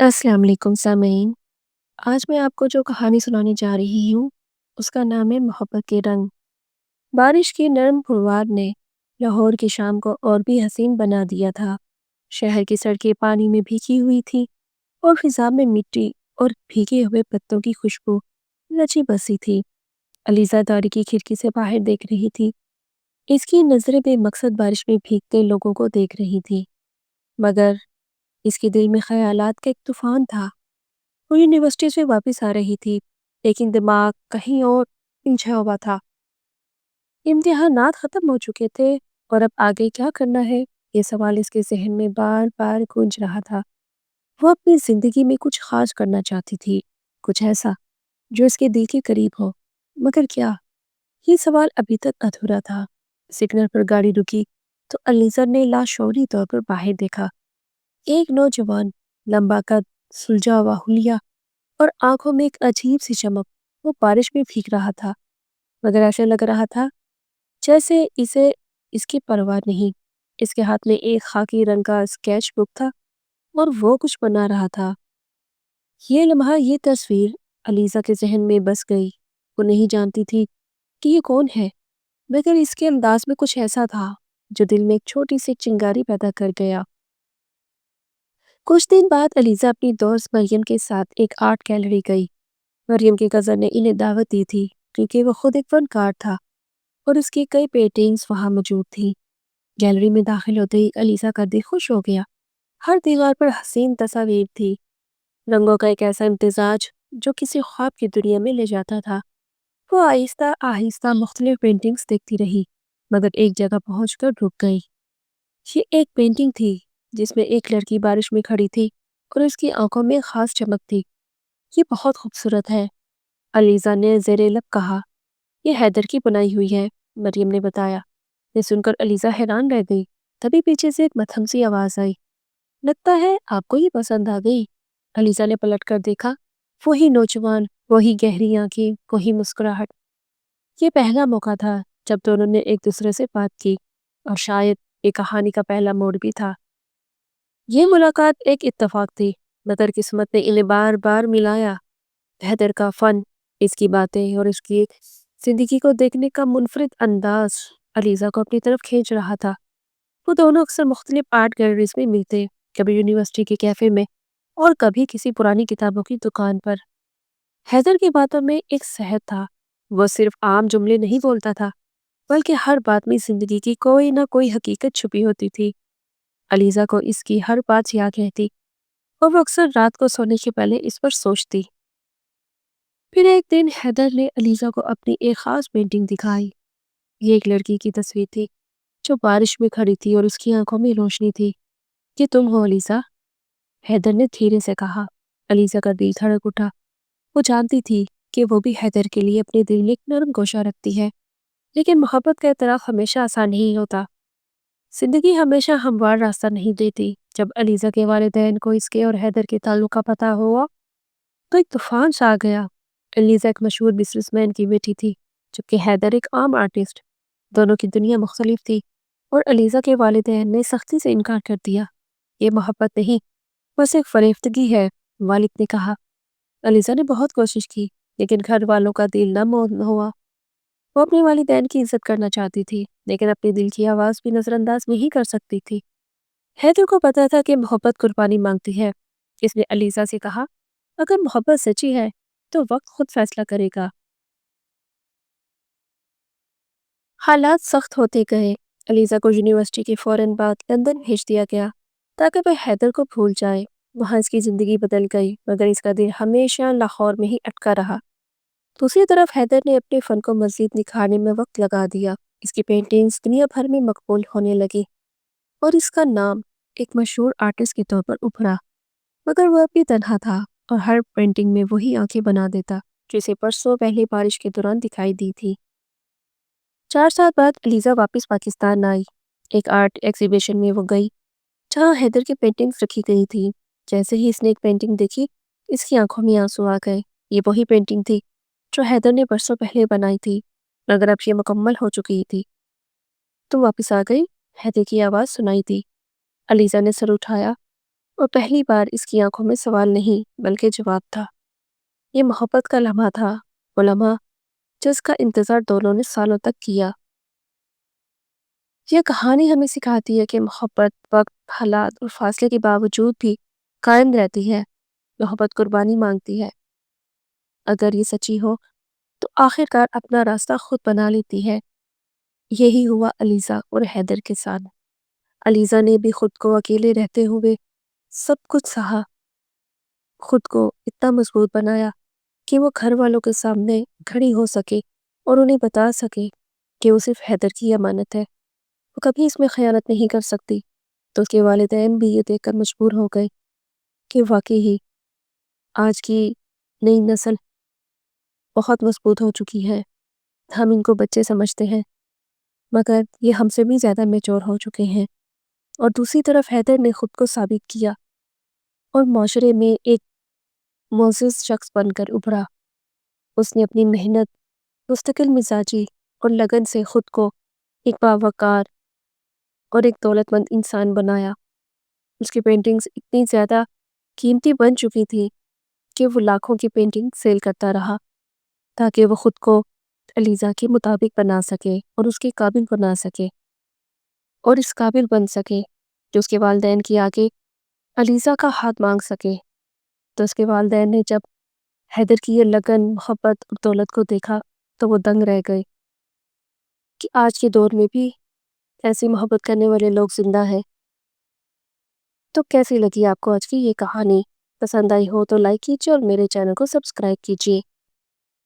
السلام علیکم سامعین۔ آج میں آپ کو جو کہانی سنانے جا رہی ہوں اس کا نام ہے محبت کے رنگ۔ بارش کی نرم پھوار نے لاہور کی شام کو اور بھی حسین بنا دیا تھا۔ شہر کی سڑکیں پانی میں بھیگی ہوئی تھی اور فضا میں مٹی اور بھیگے ہوئے پتوں کی خوشبو رچی بسی تھی۔ علیزہ داری کی کھڑکی سے باہر دیکھ رہی تھی۔ اس کی نظریں بے مقصد بارش میں بھیگتے لوگوں کو دیکھ رہی تھی، مگر اس کے دل میں خیالات کا ایک طوفان تھا۔ وہ یونیورسٹی سے واپس آ رہی تھی، لیکن دماغ کہیں اور الجھا ہوا تھا۔ امتحانات ختم ہو چکے تھے اور اب آگے کیا کرنا ہے، یہ سوال اس کے ذہن میں بار بار گونج رہا تھا۔ وہ اپنی زندگی میں کچھ خاص کرنا چاہتی تھی، کچھ ایسا جو اس کے دل کے قریب ہو، مگر کیا؟ یہ سوال ابھی تک ادھورا تھا۔ سگنل پر گاڑی رکی تو علیزہ نے لاشعوری طور پر باہر دیکھا۔ ایک نوجوان، لمبا قد، سلجھا ہوا حلیہ اور آنکھوں میں ایک عجیب سی چمک، وہ بارش میں بھیگ رہا تھا، مگر ایسا لگ رہا تھا جیسے اسے اس کی پرواہ نہیں۔ اس کے ہاتھ میں ایک خاکی رنگ کا اسکیچ بک تھا اور وہ کچھ بنا رہا تھا۔ یہ لمحہ، یہ تصویر علیزہ کے ذہن میں بس گئی۔ وہ نہیں جانتی تھی کہ یہ کون ہے، مگر اس کے انداز میں کچھ ایسا تھا جو دل میں ایک چھوٹی سی چنگاری پیدا کر گیا۔ کچھ دن بعد علیزہ اپنی دوست مریم کے ساتھ ایک آرٹ گیلری گئی۔ مریم کے کزن نے انہیں دعوت دی تھی کیونکہ وہ خود ایک فنکار تھا اور اس کی کئی پینٹنگز وہاں موجود تھیں۔ گیلری میں داخل ہوتے ہی علیزہ کا دل خوش ہو گیا۔ ہر دیوار پر حسین تصاویر تھی، رنگوں کا ایک ایسا امتزاج جو کسی خواب کی دنیا میں لے جاتا تھا۔ وہ آہستہ آہستہ مختلف پینٹنگز دیکھتی رہی، مگر ایک جگہ پہنچ کر رک گئی۔ یہ ایک پینٹنگ تھی جس میں ایک لڑکی بارش میں کھڑی تھی اور اس کی آنکھوں میں خاص چمک تھی۔ یہ بہت خوبصورت ہے، علیزہ نے زیر لب کہا۔ یہ حیدر کی بنائی ہوئی ہے، مریم نے بتایا۔ یہ سن کر علیزہ حیران رہ گئی۔ تبھی پیچھے سے ایک مدھم سی آواز آئی، لگتا ہے آپ کو یہ پسند آ گئی۔ علیزہ نے پلٹ کر دیکھا، وہی نوجوان، وہی گہری آنکھیں، وہی مسکراہٹ۔ یہ پہلا موقع تھا جب دونوں نے ایک دوسرے سے بات کی، اور شاید یہ کہانی کا پہلا موڑ بھی تھا۔ یہ ملاقات ایک اتفاق تھی، مگر قسمت نے انہیں بار بار ملایا۔ حیدر کا فن، اس کی باتیں اور اس کی زندگی کو دیکھنے کا منفرد انداز علیزہ کو اپنی طرف کھینچ رہا تھا۔ وہ دونوں اکثر مختلف آرٹ گیلریز میں ملتے، کبھی یونیورسٹی کے کیفے میں اور کبھی کسی پرانی کتابوں کی دکان پر۔ حیدر کی باتوں میں ایک سحر تھا، وہ صرف عام جملے نہیں بولتا تھا، بلکہ ہر بات میں زندگی کی کوئی نہ کوئی حقیقت چھپی ہوتی تھی۔ علیزہ کو اس کی ہر بات یاد رہتی اور وہ اکثر رات کو سونے سے پہلے اس پر سوچتی۔ پھر ایک دن حیدر نے علیزہ کو اپنی ایک خاص پینٹنگ دکھائی۔ یہ ایک لڑکی کی تصویر تھی جو بارش میں کھڑی تھی اور اس کی آنکھوں میں روشنی تھی۔ یہ تم ہو علیزہ؟ حیدر نے دھیرے سے کہا۔ علیزہ کا دل دھڑک اٹھا۔ وہ جانتی تھی کہ وہ بھی حیدر کے لیے اپنے دل میں ایک نرم گوشہ رکھتی ہے، لیکن محبت کا اعتراف ہمیشہ آسان نہیں ہوتا۔ زندگی ہمیشہ ہموار راستہ نہیں دیتی۔ جب علیزہ کے والدین کو اس کے اور حیدر کے تعلق کا پتہ ہوا تو ایک طوفان سا آ گیا۔ علیزہ ایک مشہور بزنس مین کی بیٹی تھی، جبکہ حیدر ایک عام آرٹسٹ۔ دونوں کی دنیا مختلف تھی اور علیزہ کے والدین نے سختی سے انکار کر دیا۔ یہ محبت نہیں، بس ایک فریفتگی ہے، والد نے کہا۔ علیزہ نے بہت کوشش کی، لیکن گھر والوں کا دل نہ ہوا۔ وہ اپنے والدین کی عزت کرنا چاہتی تھی، لیکن اپنے دل کی آواز بھی نظر انداز نہیں کر سکتی تھی۔ حیدر کو پتا تھا کہ محبت قربانی مانگتی ہے۔ اس نے علیزہ سے کہا، اگر محبت سچی ہے تو وقت خود فیصلہ کرے گا۔ حالات سخت ہوتے گئے۔ علیزہ کو یونیورسٹی کے فوراً بعد لندن بھیج دیا گیا تاکہ وہ حیدر کو بھول جائے۔ وہاں اس کی زندگی بدل گئی، مگر اس کا دل ہمیشہ لاہور میں ہی اٹکا رہا۔ دوسری طرف حیدر نے اپنے فن کو مزید نکھارنے میں وقت لگا دیا۔ اس کی پینٹنگز دنیا بھر میں مقبول ہونے لگی اور اس کا نام ایک مشہور آرٹسٹ کے طور پر ابھرا، مگر وہ اب بھی تنہا تھا اور ہر پینٹنگ میں وہی آنکھیں بنا دیتا جسے برسوں پہلے بارش کے دوران دکھائی دی تھی۔ 4 سال بعد علیزہ واپس پاکستان آئی۔ ایک آرٹ ایگزیبیشن میں وہ گئی جہاں حیدر کی پینٹنگز رکھی گئی تھی۔ جیسے ہی اس نے ایک پینٹنگ دیکھی، اس کی آنکھوں میں آنسو آ گئے۔ یہ وہی پینٹنگ تھی جو حیدر نے برسوں پہلے بنائی تھی، مگر اب یہ مکمل ہو چکی تھی۔ تم واپس آ گئی؟ حیدر کی آواز سنائی دی۔ علیزہ نے سر اٹھایا۔ اور پہلی بار اس کی آنکھوں میں سوال نہیں بلکہ جواب تھا۔ یہ محبت کا لمحہ تھا، وہ لمحہ جس کا انتظار دونوں نے سالوں تک کیا۔ یہ کہانی ہمیں سکھاتی ہے کہ محبت وقت، حالات اور فاصلے کے باوجود بھی قائم رہتی ہے۔ محبت قربانی مانگتی ہے۔ اگر یہ سچی ہو تو آخر کار اپنا راستہ خود بنا لیتی ہے۔ یہی ہوا علیزہ اور حیدر کے ساتھ۔ علیزہ نے بھی خود کو اکیلے رہتے ہوئے سب کچھ سہا، خود کو اتنا مضبوط بنایا کہ وہ گھر والوں کے سامنے کھڑی ہو سکے اور انہیں بتا سکے کہ وہ صرف حیدر کی امانت ہے، وہ کبھی اس میں خیانت نہیں کر سکتی۔ تو اس کے والدین بھی یہ دیکھ کر مجبور ہو گئے کہ واقعی ہی آج کی نئی نسل بہت مضبوط ہو چکی ہے۔ ہم ان کو بچے سمجھتے ہیں مگر یہ ہم سے بھی زیادہ میچور ہو چکے ہیں۔ اور دوسری طرف حیدر نے خود کو ثابت کیا اور معاشرے میں ایک معزز شخص بن کر ابھرا۔ اس نے اپنی محنت، مستقل مزاجی اور لگن سے خود کو ایک باوقار اور ایک دولت مند انسان بنایا۔ اس کی پینٹنگز اتنی زیادہ قیمتی بن چکی تھی کہ وہ لاکھوں کی پینٹنگ سیل کرتا رہا تاکہ وہ خود کو علیزہ کے مطابق بنا سکے اور اس کے قابل بنا سکے اور اس قابل بن سکے جو اس کے والدین کی آگے علیزہ کا ہاتھ مانگ سکے۔ تو اس کے والدین نے جب حیدر کی یہ لگن، محبت اور دولت کو دیکھا تو وہ دنگ رہ گئے کہ آج کے دور میں بھی ایسی محبت کرنے والے لوگ زندہ ہیں۔ تو کیسی لگی آپ کو آج کی یہ کہانی؟ پسند آئی ہو تو لائک کیجیے اور میرے چینل کو سبسکرائب کیجیے۔